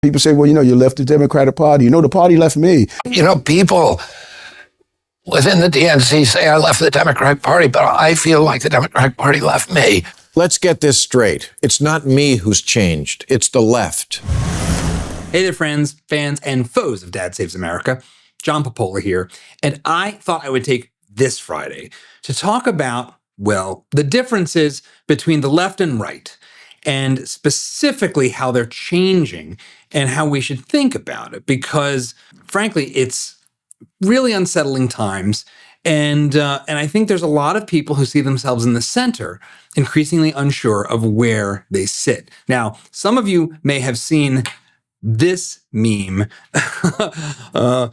People say, well, you left the Democratic Party. The party left me. People within the DNC say I left the Democratic Party, but I feel like the Democratic Party left me. Let's get this straight. It's not me who's changed. It's the left. Hey there, friends, fans, and foes of Dad Saves America. John Papola here. And I thought I would take this Friday to talk about, well, the differences between the left and right, and specifically how they're changing and how we should think about it. Because, frankly, it's really unsettling times. And I think there's a lot of people who see themselves in the center, increasingly unsure of where they sit. Now, some of you may have seen this meme, 4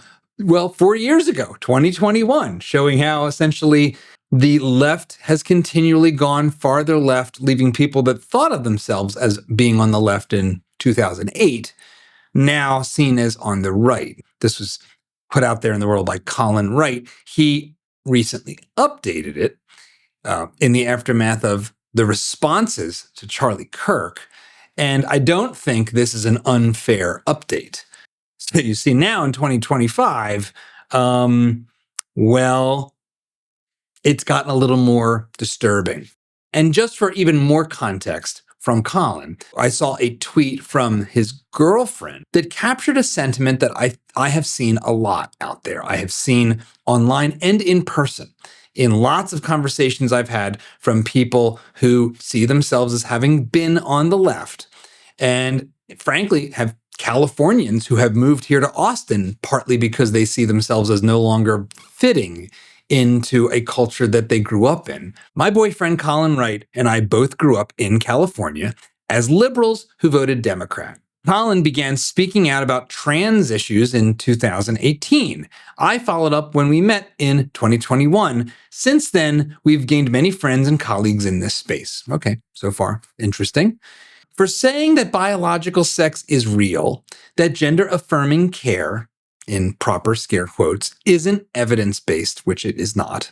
years ago, 2021, showing how essentially the left has continually gone farther left, leaving people that thought of themselves as being on the left in 2008, now seen as on the right. This was put out there in the world by Colin Wright. He recently updated it in the aftermath of the responses to Charlie Kirk. And I don't think this is an unfair update. So you see now in 2025, it's gotten a little more disturbing. And just for even more context from Colin, I saw a tweet from his girlfriend that captured a sentiment that I have seen a lot out there. I have seen online and in person in lots of conversations I've had from people who see themselves as having been on the left and frankly have Californians who have moved here to Austin partly because they see themselves as no longer fitting into a culture that they grew up in. My boyfriend Colin Wright and I both grew up in California as liberals who voted Democrat. Colin began speaking out about trans issues in 2018. I followed up when we met in 2021. Since then, we've gained many friends and colleagues in this space. Okay, so far, interesting. For saying that biological sex is real, that gender-affirming care, in proper scare quotes, isn't evidence-based, which it is not.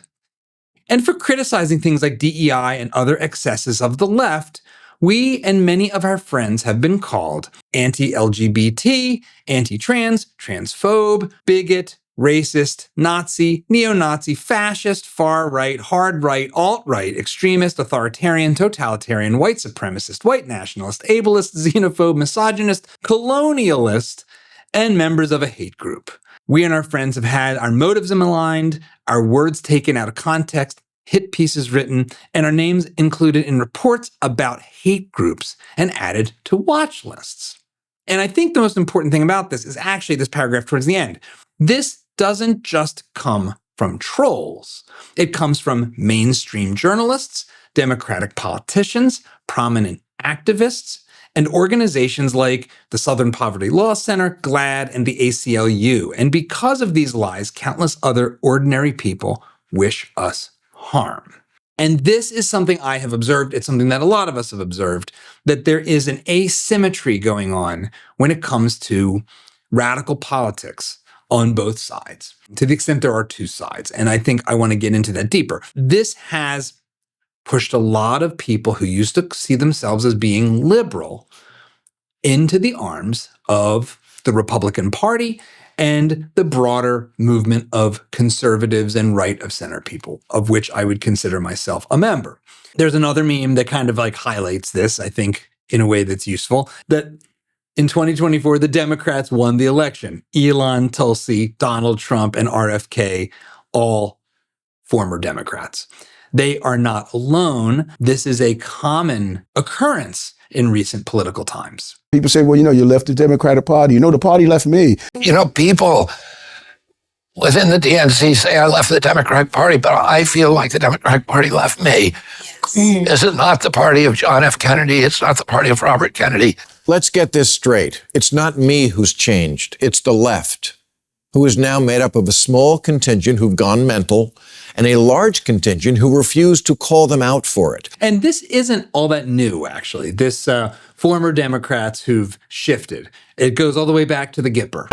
And for criticizing things like DEI and other excesses of the left, we and many of our friends have been called anti-LGBT, anti-trans, transphobe, bigot, racist, Nazi, neo-Nazi, fascist, far-right, hard-right, alt-right, extremist, authoritarian, totalitarian, white supremacist, white nationalist, ableist, xenophobe, misogynist, colonialist, and members of a hate group. We and our friends have had our motives maligned, our words taken out of context, hit pieces written, and our names included in reports about hate groups and added to watch lists. And I think the most important thing about this is actually this paragraph towards the end. This doesn't just come from trolls. It comes from mainstream journalists, Democratic politicians, prominent activists, and organizations like the Southern Poverty Law Center, GLAAD, and the ACLU. And because of these lies, countless other ordinary people wish us harm. And this is something I have observed. It's something that a lot of us have observed, that there is an asymmetry going on when it comes to radical politics on both sides, to the extent there are two sides. And I think I want to get into that deeper. This has pushed a lot of people who used to see themselves as being liberal into the arms of the Republican Party and the broader movement of conservatives and right of center people, of which I would consider myself a member. There's another meme that kind of highlights this, I think, in a way that's useful, that in 2024, the Democrats won the election. Elon, Tulsi, Donald Trump, and RFK, all former Democrats. They are not alone. This is a common occurrence in recent political times. People say, well, you left the Democratic Party. The party left me. People within the DNC say I left the Democratic Party, but I feel like the Democratic Party left me. Yes. This is not the party of John F. Kennedy. It's not the party of Robert Kennedy. Let's get this straight. It's not me who's changed. It's the left, who is now made up of a small contingent who've gone mental and a large contingent who refuse to call them out for it. And this isn't all that new, actually, this former Democrats who've shifted. It goes all the way back to the Gipper.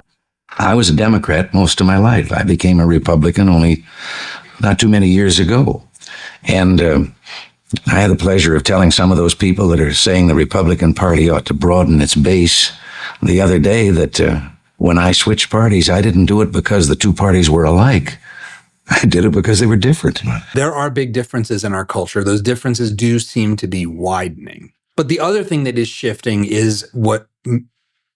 I was a Democrat most of my life. I became a Republican only not too many years ago. And I had the pleasure of telling some of those people that are saying the Republican Party ought to broaden its base the other day that when I switched parties, I didn't do it because the two parties were alike. I did it because they were different. There are big differences in our culture. Those differences do seem to be widening. But the other thing that is shifting is what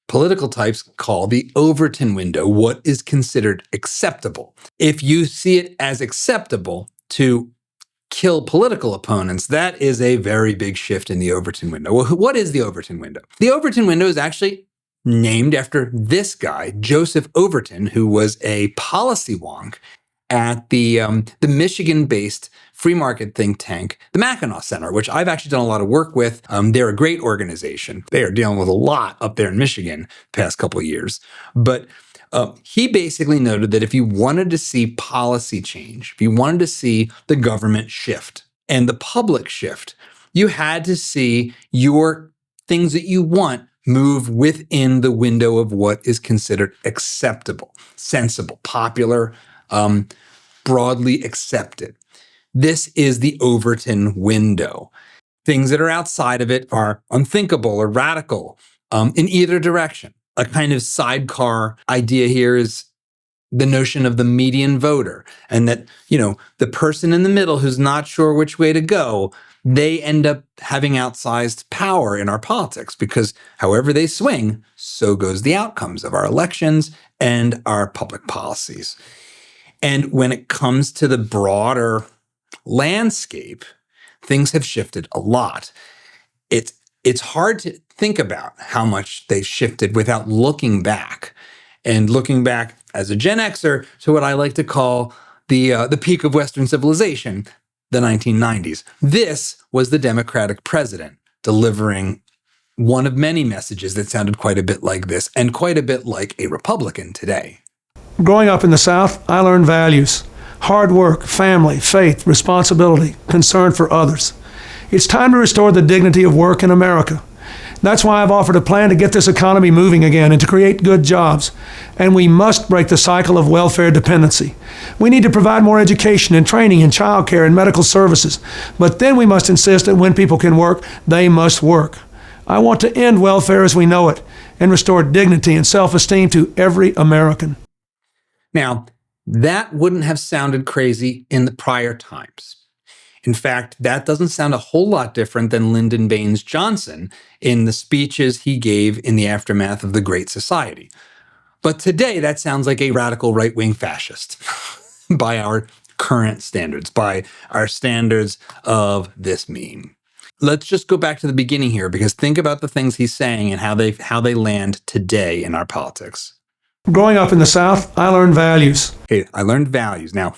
political types call the Overton window, what is considered acceptable. If you see it as acceptable to kill political opponents, that is a very big shift in the Overton window. Well, what is the Overton window? The Overton window is actually named after this guy, Joseph Overton, who was a policy wonk at the Michigan-based free market think tank, the Mackinac Center, which I've actually done a lot of work with. They're a great organization. They are dealing with a lot up there in Michigan the past couple of years. But he basically noted that if you wanted to see policy change, if you wanted to see the government shift and the public shift, you had to see your things that you want move within the window of what is considered acceptable, sensible, popular, broadly accepted. This is the Overton window. Things that are outside of it are unthinkable or radical in either direction. A kind of sidecar idea here is the notion of the median voter, and that, the person in the middle who's not sure which way to go, they end up having outsized power in our politics because however they swing, so goes the outcomes of our elections and our public policies. And when it comes to the broader landscape, things have shifted a lot. It's hard to think about how much they've shifted without looking back. And looking back as a Gen Xer to what I like to call the peak of Western civilization, the 1990s. This was the Democratic president delivering one of many messages that sounded quite a bit like this and quite a bit like a Republican today. Growing up in the South, I learned values: hard work, family, faith, responsibility, concern for others. It's time to restore the dignity of work in America. That's why I've offered a plan to get this economy moving again and to create good jobs. And we must break the cycle of welfare dependency. We need to provide more education and training in childcare and medical services. But then we must insist that when people can work, they must work. I want to end welfare as we know it and restore dignity and self-esteem to every American. Now, that wouldn't have sounded crazy in the prior times. In fact, that doesn't sound a whole lot different than Lyndon Baines Johnson in the speeches he gave in the aftermath of the Great Society. But today, that sounds like a radical right-wing fascist by our current standards, by our standards of this meme. Let's just go back to the beginning here, because think about the things he's saying and how they land today in our politics. Growing up in the South, I learned values. Okay, I learned values. Now,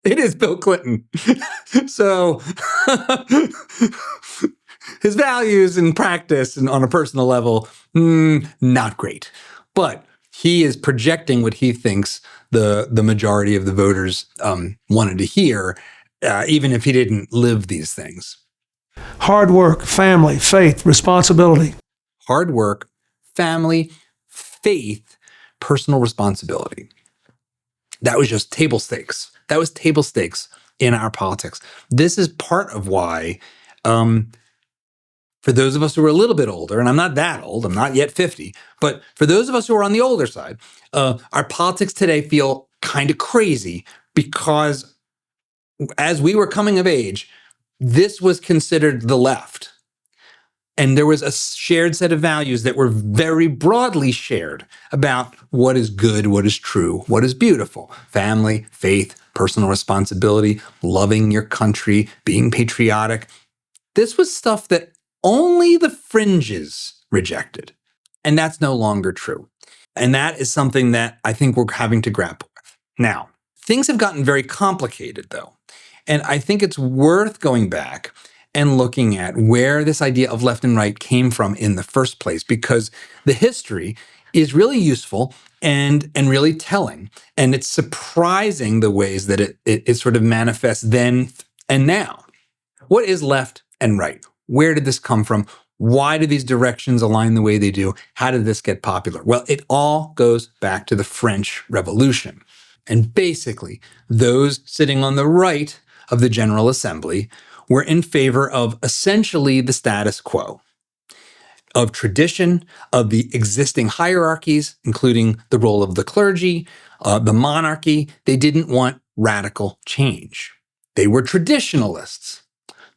it is Bill Clinton. So his values in practice and on a personal level, not great. But he is projecting what he thinks the majority of the voters wanted to hear, even if he didn't live these things. Hard work, family, faith, responsibility. Hard work, family, faith, personal responsibility. That was just table stakes. That was table stakes in our politics. This is part of why, for those of us who are a little bit older, and I'm not that old, I'm not yet 50, but for those of us who are on the older side, our politics today feel kind of crazy because as we were coming of age, this was considered the left. And there was a shared set of values that were very broadly shared about what is good, what is true, what is beautiful. Family, faith, personal responsibility, loving your country, being patriotic. This was stuff that only the fringes rejected. And that's no longer true. And that is something that I think we're having to grapple with. Now, things have gotten very complicated, though. And I think it's worth going back and looking at where this idea of left and right came from in the first place, because the history is really useful and really telling. And it's surprising the ways that it sort of manifests then and now. What is left and right? Where did this come from? Why do these directions align the way they do? How did this get popular? Well, it all goes back to the French Revolution. And basically, those sitting on the right of the General Assembly were in favor of essentially the status quo. of tradition, of the existing hierarchies, including the role of the clergy, the monarchy. They didn't want radical change. They were traditionalists.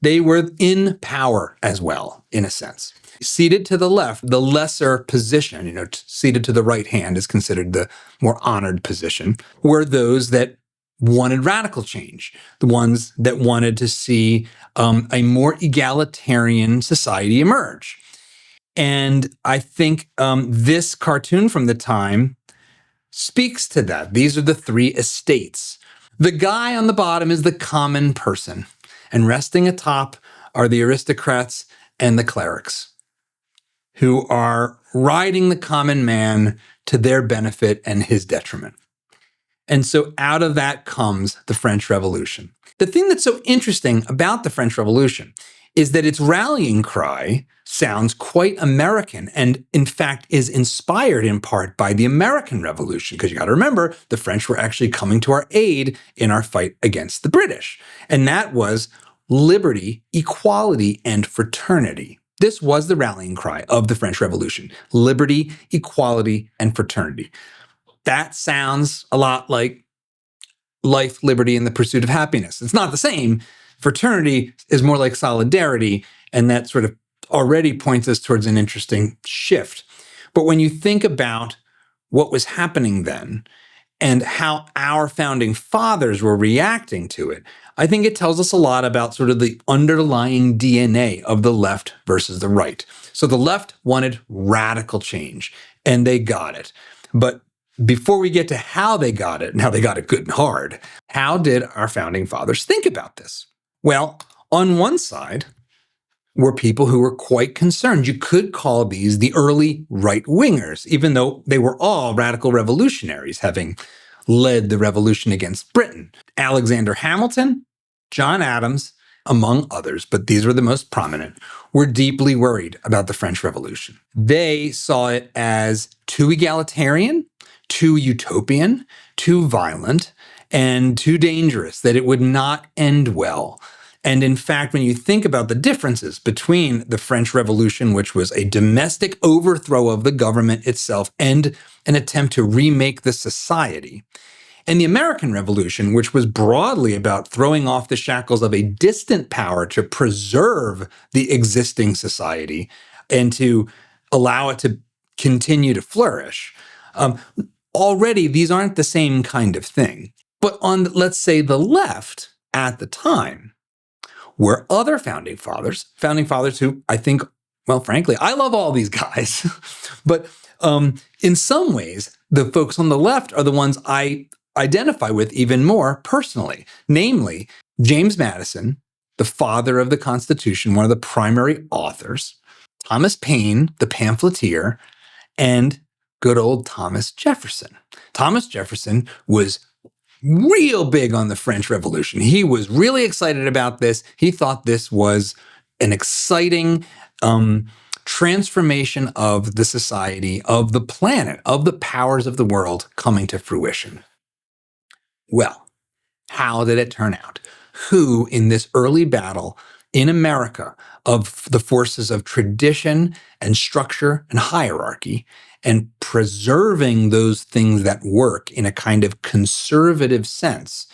They were in power as well, in a sense. Seated to the left, the lesser position, seated to the right hand is considered the more honored position, were those that wanted radical change, the ones that wanted to see a more egalitarian society emerge. And I think this cartoon from the time speaks to that. These are the three estates. The guy on the bottom is the common person, and resting atop are the aristocrats and the clerics, who are riding the common man to their benefit and his detriment. And so out of that comes the French Revolution. The thing that's so interesting about the French Revolution is that its rallying cry sounds quite American and, in fact, is inspired in part by the American Revolution. Because you got to remember, the French were actually coming to our aid in our fight against the British. And that was liberty, equality, and fraternity. This was the rallying cry of the French Revolution: liberty, equality, and fraternity. That sounds a lot like life, liberty, and the pursuit of happiness. It's not the same. Fraternity is more like solidarity, and that sort of already points us towards an interesting shift. But when you think about what was happening then and how our founding fathers were reacting to it, I think it tells us a lot about sort of the underlying DNA of the left versus the right. So the left wanted radical change, and they got it. But before we get to how they got it, and how they got it good and hard, how did our founding fathers think about this? Well, on one side were people who were quite concerned. You could call these the early right-wingers, even though they were all radical revolutionaries, having led the revolution against Britain. Alexander Hamilton, John Adams, among others, but these were the most prominent, were deeply worried about the French Revolution. They saw it as too egalitarian, too utopian, too violent, and too dangerous, that it would not end well. And in fact, when you think about the differences between the French Revolution, which was a domestic overthrow of the government itself and an attempt to remake the society, and the American Revolution, which was broadly about throwing off the shackles of a distant power to preserve the existing society and to allow it to continue to flourish, already these aren't the same kind of thing. But on, let's say, the left at the time, were other founding fathers who I think, well, frankly, I love all these guys, but in some ways, the folks on the left are the ones I identify with even more personally, namely James Madison, the father of the Constitution, one of the primary authors, Thomas Paine, the pamphleteer, and good old Thomas Jefferson. Thomas Jefferson was real big on the French Revolution. He was really excited about this. He thought this was an exciting transformation of the society, of the planet, of the powers of the world coming to fruition. Well, how did it turn out? Who in this early battle in America of the forces of tradition and structure and hierarchy and preserving those things that work in a kind of conservative sense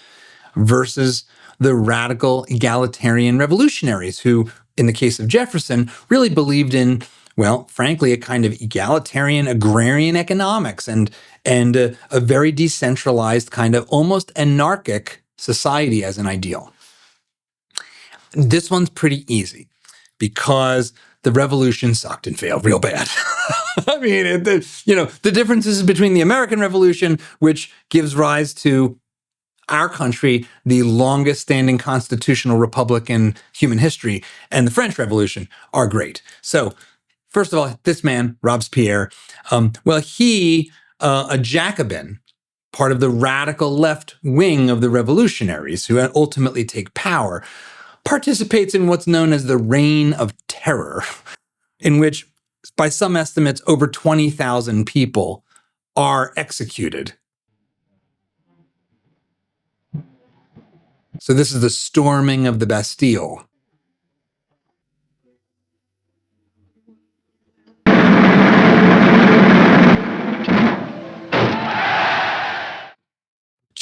versus the radical egalitarian revolutionaries who, in the case of Jefferson, really believed in, well, frankly, a kind of egalitarian agrarian economics and a very decentralized kind of almost anarchic society as an ideal. This one's pretty easy because the revolution sucked and failed real bad. I mean, the differences between the American Revolution, which gives rise to our country, the longest standing constitutional republic in human history, and the French Revolution are great. So, first of all, this man, Robespierre, he, a Jacobin, part of the radical left wing of the revolutionaries who ultimately take power, participates in what's known as the Reign of Terror, in which, by some estimates, over 20,000 people are executed. So this is the storming of the Bastille.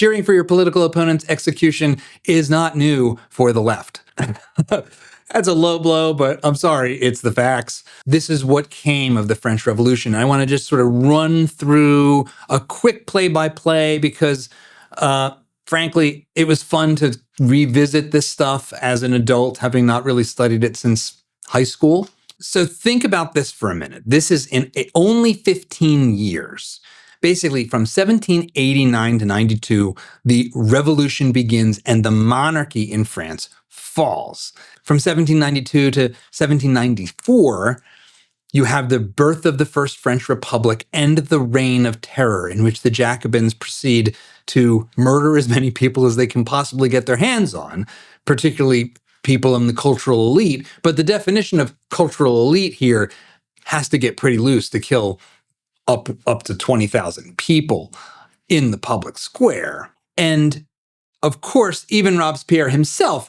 Cheering for your political opponent's execution is not new for the left. That's a low blow, but I'm sorry, it's the facts. This is what came of the French Revolution. I want to just sort of run through a quick play-by-play because, frankly, it was fun to revisit this stuff as an adult, having not really studied it since high school. So think about this for a minute. This is in only 15 years. Basically, from 1789 to 92, the revolution begins and the monarchy in France falls. From 1792 to 1794, you have the birth of the First French Republic and the Reign of Terror, in which the Jacobins proceed to murder as many people as they can possibly get their hands on, particularly people in the cultural elite. But the definition of cultural elite here has to get pretty loose to kill up to 20,000 people in the public square. And of course, even Robespierre himself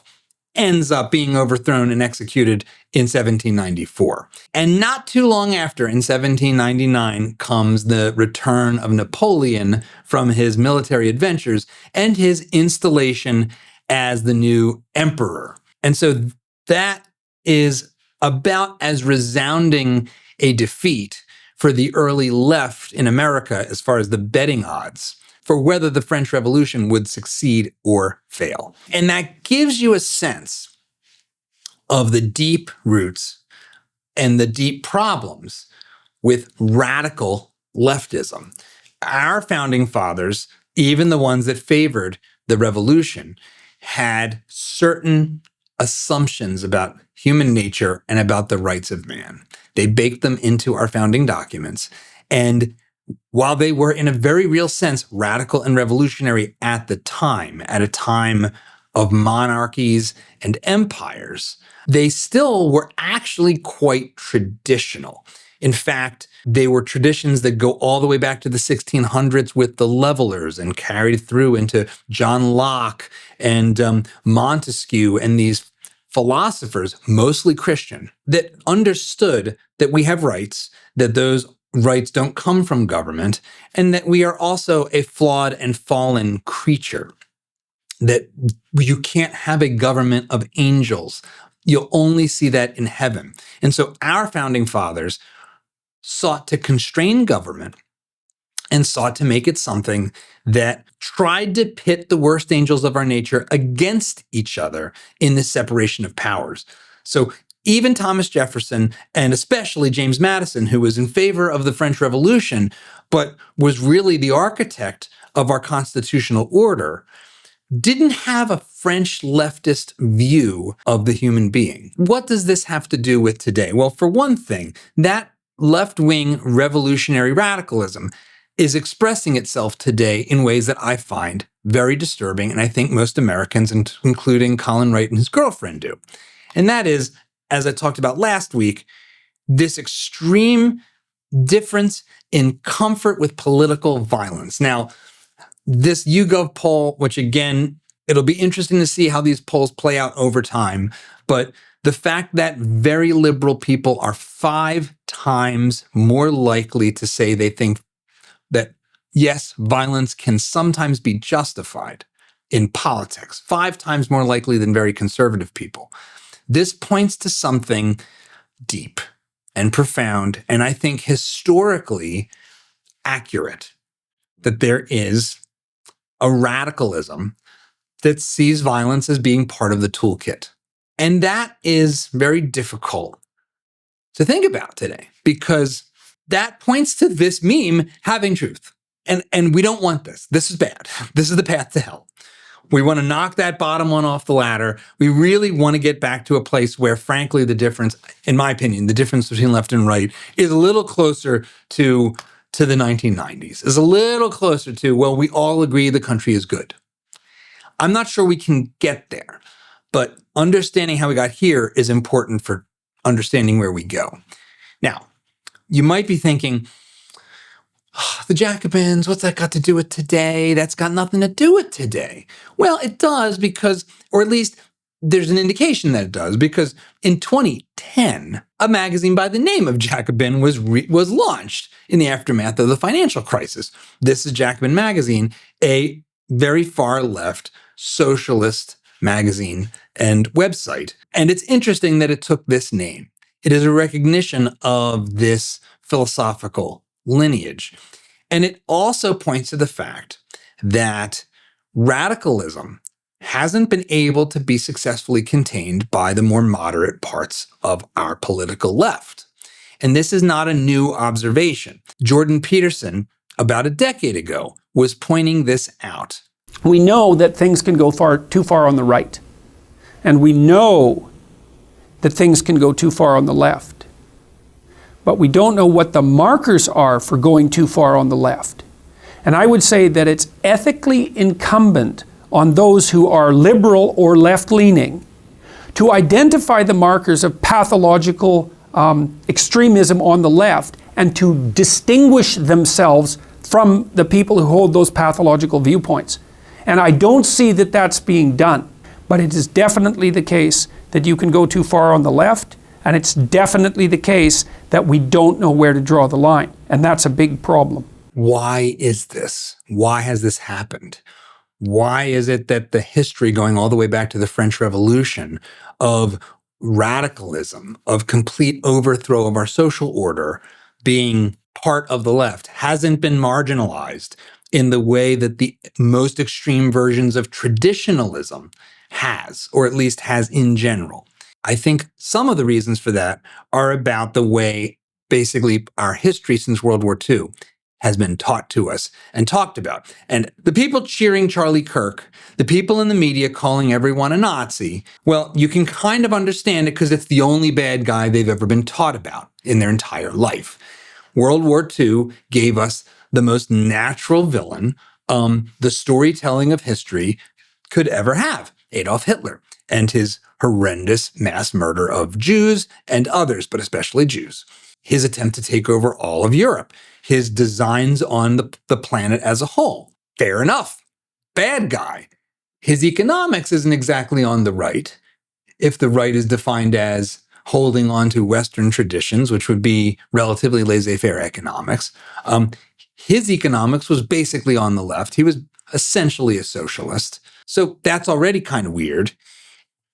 ends up being overthrown and executed in 1794. And not too long after, in 1799, comes the return of Napoleon from his military adventures and his installation as the new emperor. And so that is about as resounding a defeat for the early left in America as far as the betting odds for whether the French Revolution would succeed or fail. And that gives you a sense of the deep roots and the deep problems with radical leftism. Our founding fathers, even the ones that favored the revolution, had certain assumptions about human nature and about the rights of man. They baked them into our founding documents. And while they were, in a very real sense, radical and revolutionary at the time, at a time of monarchies and empires, they still were actually quite traditional. In fact, they were traditions that go all the way back to the 1600s with the levelers and carried through into John Locke and Montesquieu and these philosophers, mostly Christian, that understood that we have rights, that those rights don't come from government, and that we are also a flawed and fallen creature, that you can't have a government of angels. You'll only see that in heaven. And so our founding fathers sought to constrain government and sought to make it something that tried to pit the worst angels of our nature against each other in the separation of powers. So even Thomas Jefferson, and especially James Madison, who was in favor of the French Revolution, but was really the architect of our constitutional order, didn't have a French leftist view of the human being. What does this have to do with today? Well, for one thing, that left-wing revolutionary radicalism is expressing itself today in ways that I find very disturbing, and I think most Americans, including Colin Wright and his girlfriend, do. And that is, as I talked about last week, this extreme difference in comfort with political violence. Now, this YouGov poll, which again, it'll be interesting to see how these polls play out over time, but the fact that very liberal people are 5 times more likely to say they think that, yes, violence can sometimes be justified in politics, 5 times more likely than very conservative people. This points to something deep and profound, and I think historically accurate, that there is a radicalism that sees violence as being part of the toolkit. And that is very difficult to think about today, because that points to this meme having truth. And we don't want this. This is bad. This is the path to hell. We want to knock that bottom one off the ladder. We really want to get back to a place where, frankly, the difference, in my opinion, the difference between left and right is a little closer to the 1990s, is a little closer to, well, we all agree the country is good. I'm not sure we can get there, but understanding how we got here is important for understanding where we go. Now, you might be thinking, the Jacobins, what's that got to do with today? That's got nothing to do with today. Well, it does because, or at least there's an indication that it does, because in 2010, a magazine by the name of Jacobin was launched in the aftermath of the financial crisis. This is Jacobin magazine, a very far left socialist magazine and website. And it's interesting that it took this name. It is a recognition of this philosophical lineage. And it also points to the fact that radicalism hasn't been able to be successfully contained by the more moderate parts of our political left. And this is not a new observation. Jordan Peterson, about a decade ago, was pointing this out. We know that things can go too far on the right. And we know that things can go too far on the left. But we don't know what the markers are for going too far on the left. And I would say that it's ethically incumbent on those who are liberal or left-leaning to identify the markers of pathological extremism on the left and to distinguish themselves from the people who hold those pathological viewpoints. And I don't see that that's being done. But it is definitely the case that you can go too far on the left, and it's definitely the case that we don't know where to draw the line. And that's a big problem. Why is this? Why has this happened? Why is it that the history going all the way back to the French Revolution of radicalism, of complete overthrow of our social order being part of the left hasn't been marginalized in the way that the most extreme versions of traditionalism has, or at least has in general? I think some of the reasons for that are about the way basically our history since World War II has been taught to us and talked about. And the people cheering Charlie Kirk, the people in the media calling everyone a Nazi, well, you can kind of understand it because it's the only bad guy they've ever been taught about in their entire life. World War II gave us the most natural villain the storytelling of history could ever have, Adolf Hitler and his horrendous mass murder of Jews and others, but especially Jews. His attempt to take over all of Europe, his designs on the planet as a whole. Fair enough. Bad guy. His economics isn't exactly on the right, if the right is defined as holding on to Western traditions, which would be relatively laissez-faire economics. His economics was basically on the left. He was essentially a socialist. So that's already kind of weird.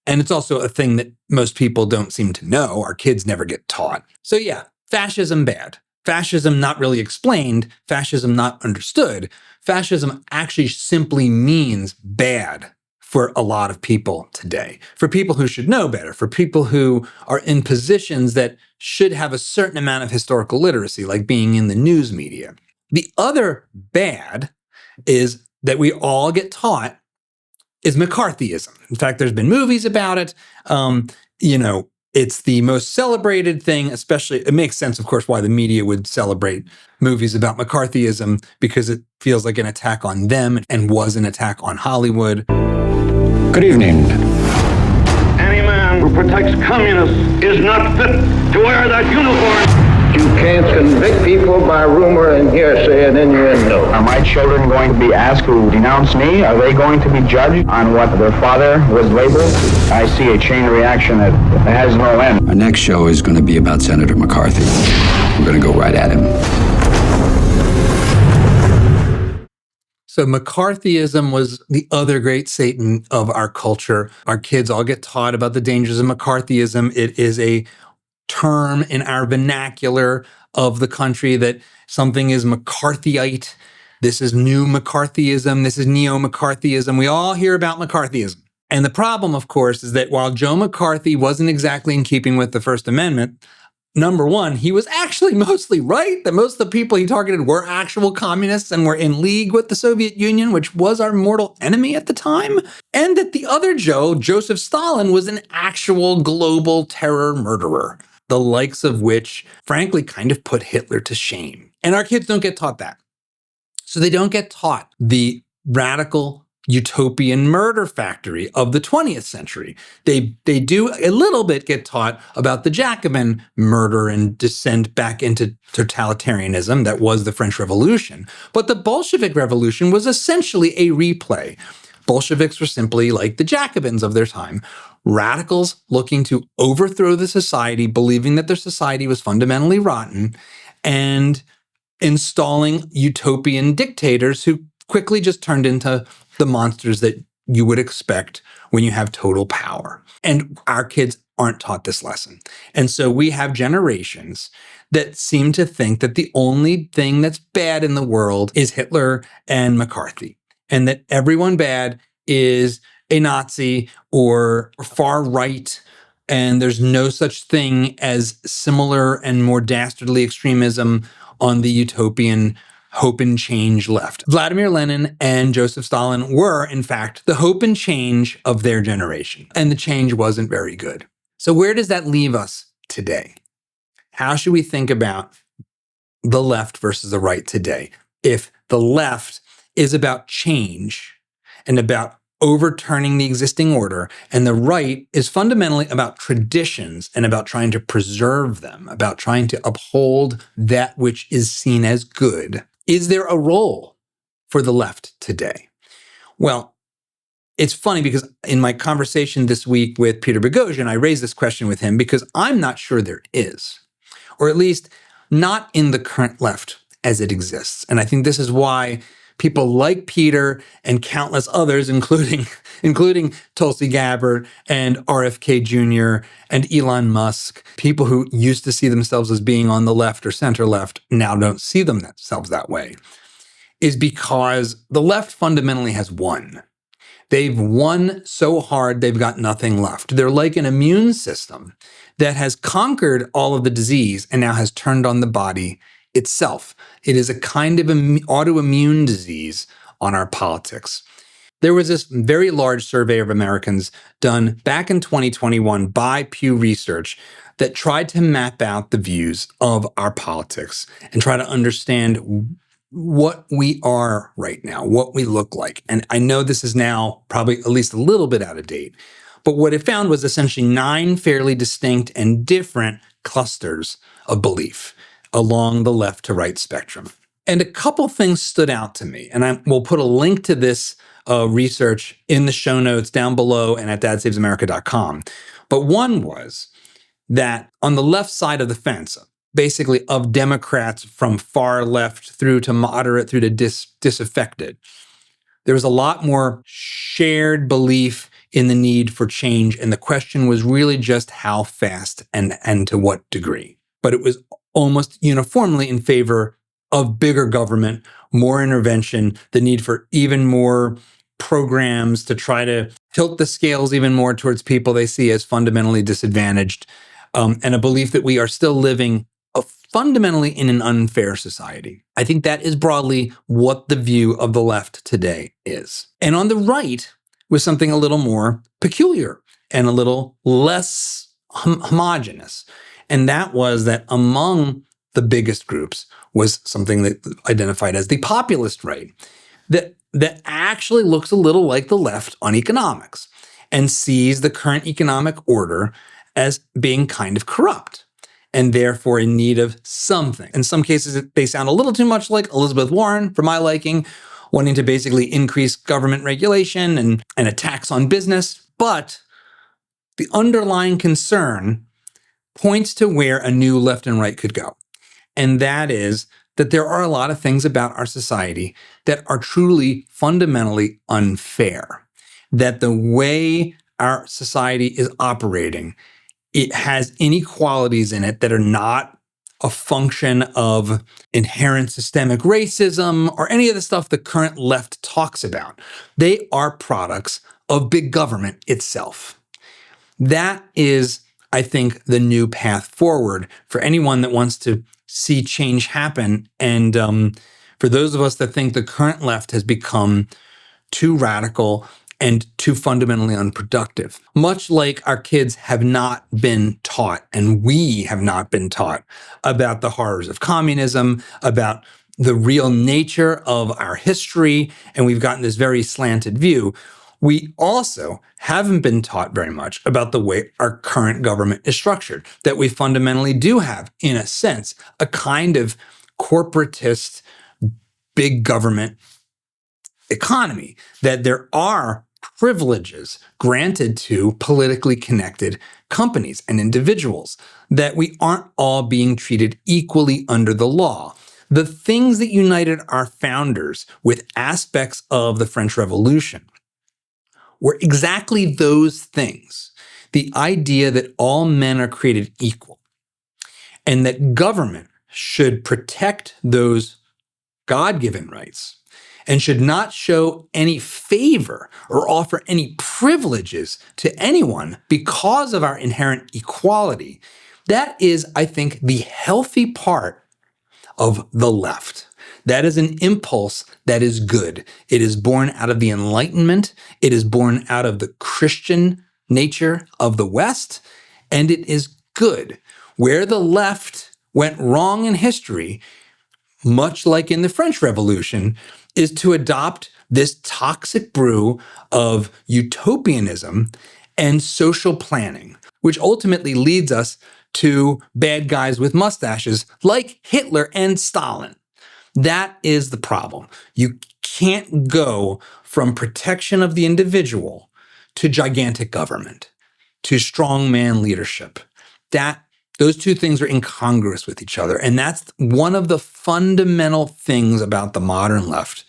And it's also a thing that most people don't seem to know. Our kids never get taught. So yeah, fascism bad. Fascism not really explained. Fascism not understood. Fascism actually simply means bad for a lot of people today. For people who should know better. For people who are in positions that should have a certain amount of historical literacy, like being in the news media. The other bad is that we all get taught is McCarthyism. In fact, there's been movies about it. It's the most celebrated thing, especially, it makes sense, of course, why the media would celebrate movies about McCarthyism, because it feels like an attack on them and was an attack on Hollywood. Good evening. Any man who protects communists is not fit to wear that uniform. You can't convict people by rumor and hearsay and innuendo. Are my children going to be asked to denounce me? Are they going to be judged on what their father was labeled? I see a chain reaction that has no end. Our next show is going to be about Senator McCarthy. We're going to go right at him. So McCarthyism was the other great Satan of our culture. Our kids all get taught about the dangers of McCarthyism. It is a term in our vernacular of the country that something is McCarthyite. This is new McCarthyism. This is neo-McCarthyism. We all hear about McCarthyism. And the problem, of course, is that while Joe McCarthy wasn't exactly in keeping with the First Amendment, number one, he was actually mostly right, that most of the people he targeted were actual communists and were in league with the Soviet Union, which was our mortal enemy at the time, and that the other Joe, Joseph Stalin, was an actual global terror murderer, the likes of which, frankly, kind of put Hitler to shame. And our kids don't get taught that. So they don't get taught the radical utopian murder factory of the 20th century. They do a little bit get taught about the Jacobin murder and descent back into totalitarianism that was the French Revolution. But the Bolshevik Revolution was essentially a replay. Bolsheviks were simply like the Jacobins of their time, radicals looking to overthrow the society, believing that their society was fundamentally rotten, and installing utopian dictators who quickly just turned into the monsters that you would expect when you have total power. And our kids aren't taught this lesson. And so we have generations that seem to think that the only thing that's bad in the world is Hitler and McCarthy, and that everyone bad is a Nazi or far right, and there's no such thing as similar and more dastardly extremism on the utopian hope and change left. Vladimir Lenin and Joseph Stalin were, in fact, the hope and change of their generation, and the change wasn't very good. So where does that leave us today? How should we think about the left versus the right today? If the left is about change and about overturning the existing order, and the right is fundamentally about traditions and about trying to preserve them, about trying to uphold that which is seen as good, is there a role for the left today? Well, it's funny because in my conversation this week with Peter Boghossian, I raised this question with him because I'm not sure there is, or at least not in the current left as it exists. And I think this is why people like Peter and countless others, including Tulsi Gabbard and RFK Jr. and Elon Musk, people who used to see themselves as being on the left or center left, now don't see themselves that way, is because the left fundamentally has won. They've won so hard, they've got nothing left. They're like an immune system that has conquered all of the disease and now has turned on the body itself. It is a kind of autoimmune disease on our politics. There was this very large survey of Americans done back in 2021 by Pew Research that tried to map out the views of our politics and try to understand what we are right now, what we look like. And I know this is now probably at least a little bit out of date, but what it found was essentially 9 fairly distinct and different clusters of belief along the left to right spectrum. And a couple things stood out to me, and we'll put a link to this research in the show notes down below and at dadssavesamerica.com. But one was that on the left side of the fence, basically of Democrats from far left through to moderate through to disaffected, there was a lot more shared belief in the need for change. And the question was really just how fast and to what degree. But it was almost uniformly in favor of bigger government, more intervention, the need for even more programs to try to tilt the scales even more towards people they see as fundamentally disadvantaged, and a belief that we are still living fundamentally in an unfair society. I think that is broadly what the view of the left today is. And on the right was something a little more peculiar and a little less homogenous. And that was that among the biggest groups was something that identified as the populist right, that actually looks a little like the left on economics and sees the current economic order as being kind of corrupt and therefore in need of something. In some cases, they sound a little too much like Elizabeth Warren, for my liking, wanting to basically increase government regulation and a tax on business. But the underlying concern points to where a new left and right could go. And that is that there are a lot of things about our society that are truly fundamentally unfair. That the way our society is operating, it has inequalities in it that are not a function of inherent systemic racism or any of the stuff the current left talks about. They are products of big government itself. That is, I think, the new path forward for anyone that wants to see change happen. And for those of us that think the current left has become too radical and too fundamentally unproductive. Much like our kids have not been taught, and we have not been taught, about the horrors of communism, about the real nature of our history, and we've gotten this very slanted view. We also haven't been taught very much about the way our current government is structured, that we fundamentally do have, in a sense, a kind of corporatist, big government economy, that there are privileges granted to politically connected companies and individuals, that we aren't all being treated equally under the law, The things that united our founders with aspects of the French Revolution were exactly those things. The idea that all men are created equal and that government should protect those God-given rights and should not show any favor or offer any privileges to anyone because of our inherent equality. That is, I think, the healthy part of the left. That is an impulse that is good. It is born out of the Enlightenment. It is born out of the Christian nature of the West, and it is good. Where the left went wrong in history, much like in the French Revolution, is to adopt this toxic brew of utopianism and social planning, which ultimately leads us to bad guys with mustaches like Hitler and Stalin. That is the problem. You can't go from protection of the individual to gigantic government, to strongman leadership. Those two things are incongruous with each other. And that's one of the fundamental things about the modern left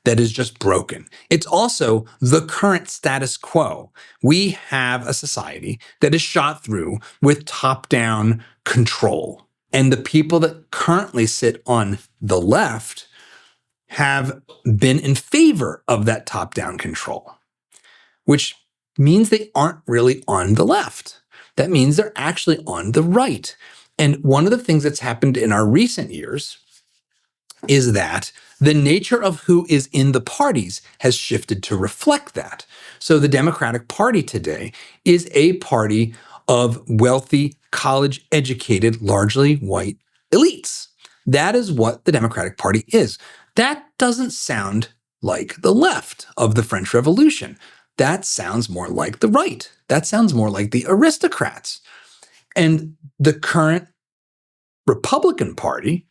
that is just broken. It's also the current status quo. We have a society that is shot through with top-down control. And the people that currently sit on the left have been in favor of that top-down control, which means they aren't really on the left. That means they're actually on the right. And one of the things that's happened in our recent years is that the nature of who is in the parties has shifted to reflect that. So the Democratic Party today is a party of wealthy, college-educated, largely white elites. That is what the Democratic Party is. That doesn't sound like the left of the French Revolution. That sounds more like the right. That sounds more like the aristocrats. And the current Republican Party,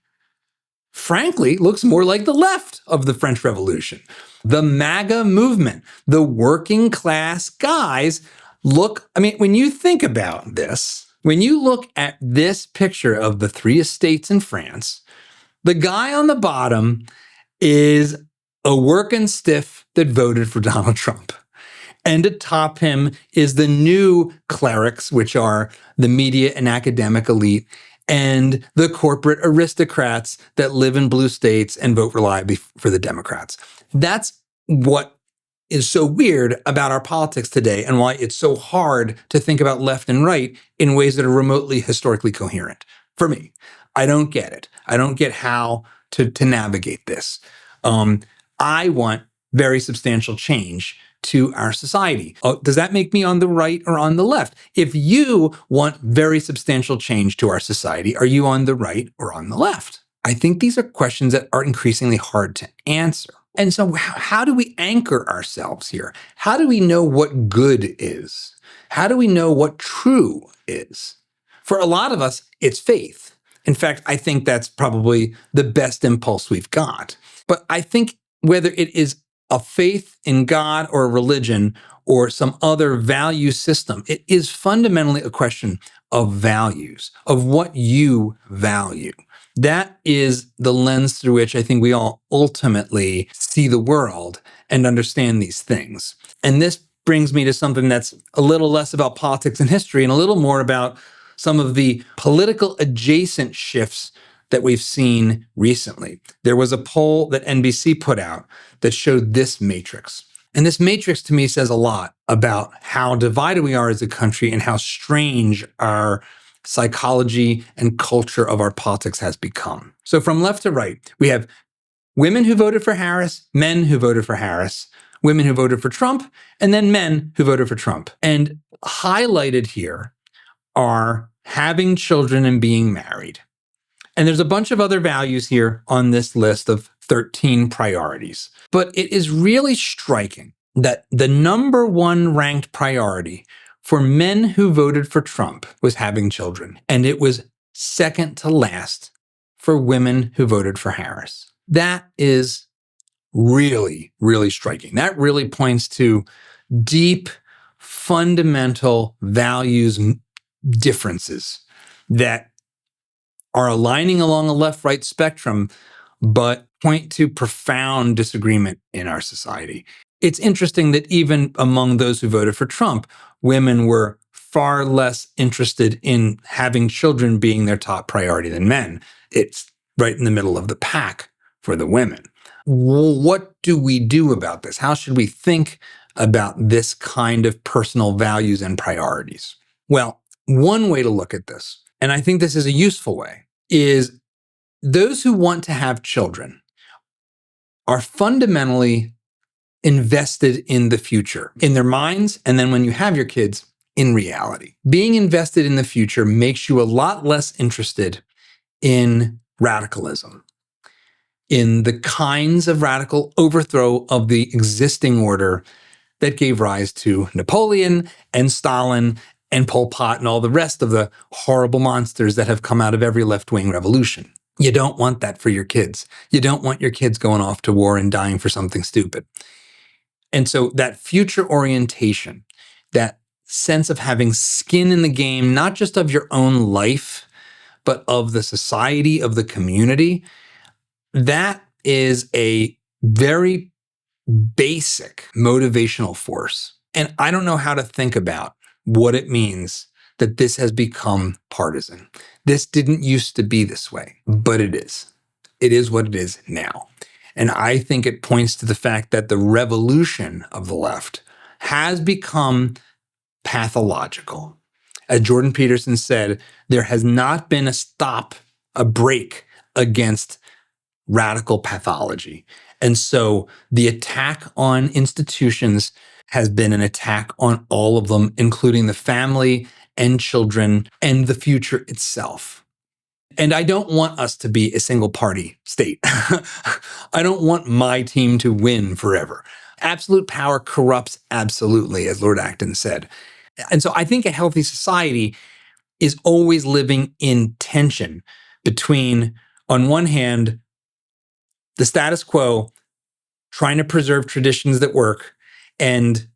frankly, looks more like the left of the French Revolution. The MAGA movement, the working class guys when you think about this, when you look at this picture of the three estates in France, the guy on the bottom is a working stiff that voted for Donald Trump. And atop him is the new clerics, which are the media and academic elite, and the corporate aristocrats that live in blue states and vote reliably for the Democrats. That's what is so weird about our politics today and why it's so hard to think about left and right in ways that are remotely historically coherent. For me, I don't get it. I don't get how to navigate this. I want very substantial change to our society. Does that make me on the right or on the left? If you want very substantial change to our society, are you on the right or on the left? I think these are questions that are increasingly hard to answer. And so how do we anchor ourselves here? How do we know what good is? How do we know what true is? For a lot of us, it's faith. In fact, I think that's probably the best impulse we've got. But I think whether it is a faith in God or a religion or some other value system, it is fundamentally a question of values, of what you value. That is the lens through which I think we all ultimately see the world and understand these things. And this brings me to something that's a little less about politics and history and a little more about some of the political adjacent shifts that we've seen recently. There was a poll that NBC put out that showed this matrix. And this matrix to me says a lot about how divided we are as a country and how strange our psychology and culture of our politics has become. So from left to right, we have women who voted for Harris, men who voted for Harris, women who voted for Trump, and then men who voted for Trump. And highlighted here are having children and being married. And there's a bunch of other values here on this list of 13 priorities. But it is really striking that the number one ranked priority for men who voted for Trump was having children. And it was second to last for women who voted for Harris. That is really, really striking. That really points to deep, fundamental values differences that are aligning along a left-right spectrum, but point to profound disagreement in our society. It's interesting that even among those who voted for Trump, women were far less interested in having children being their top priority than men. It's right in the middle of the pack for the women. Well, what do we do about this? How should we think about this kind of personal values and priorities? Well, one way to look at this, and I think this is a useful way, is those who want to have children are fundamentally invested in the future, in their minds, and then when you have your kids, in reality. Being invested in the future makes you a lot less interested in radicalism, in the kinds of radical overthrow of the existing order that gave rise to Napoleon and Stalin and Pol Pot and all the rest of the horrible monsters that have come out of every left-wing revolution. You don't want that for your kids. You don't want your kids going off to war and dying for something stupid. And so that future orientation, that sense of having skin in the game, not just of your own life, but of the society, of the community, that is a very basic motivational force. And I don't know how to think about what it means that this has become partisan. This didn't used to be this way, but it is. It is what it is now. And I think it points to the fact that the revolution of the left has become pathological. As Jordan Peterson said, there has not been a break against radical pathology. And so the attack on institutions has been an attack on all of them, including the family and children and the future itself. And I don't want us to be a single party state. I don't want my team to win forever. Absolute power corrupts absolutely, as Lord Acton said. And so I think a healthy society is always living in tension between, on one hand, the status quo, trying to preserve traditions that work, and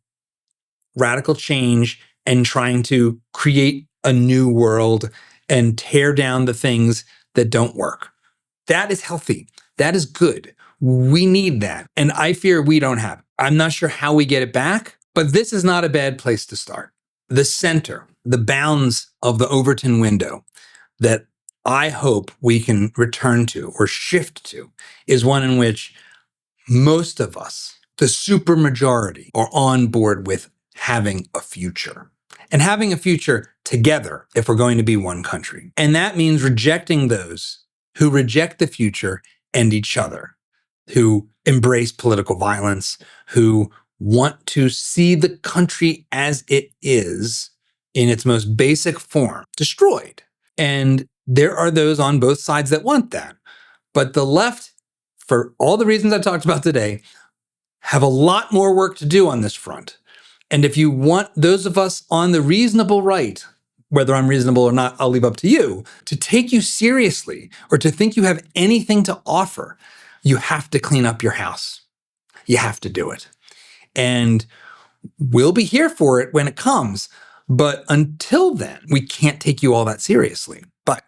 radical change and trying to create a new world and tear down the things that don't work. That is healthy. That is good. We need that. And I fear we don't have it. I'm not sure how we get it back, but this is not a bad place to start. The center, the bounds of the Overton window that I hope we can return to or shift to is one in which most of us, the supermajority, are on board with having a future. And having a future together if we're going to be one country. And that means rejecting those who reject the future and each other, who embrace political violence, who want to see the country as it is in its most basic form destroyed. And there are those on both sides that want that. But the left, for all the reasons I talked about today, have a lot more work to do on this front. And if you want those of us on the reasonable right, whether I'm reasonable or not, I'll leave up to you, to take you seriously or to think you have anything to offer, you have to clean up your house. You have to do it. And we'll be here for it when it comes. But until then, we can't take you all that seriously. But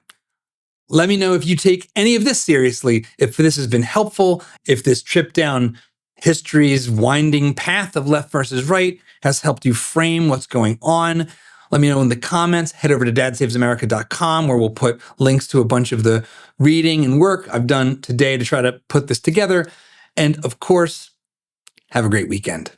let me know if you take any of this seriously, if this has been helpful, if this trip down history's winding path of left versus right has helped you frame what's going on. Let me know in the comments. Head over to dadssavesamerica.com where we'll put links to a bunch of the reading and work I've done today to try to put this together. And of course, have a great weekend.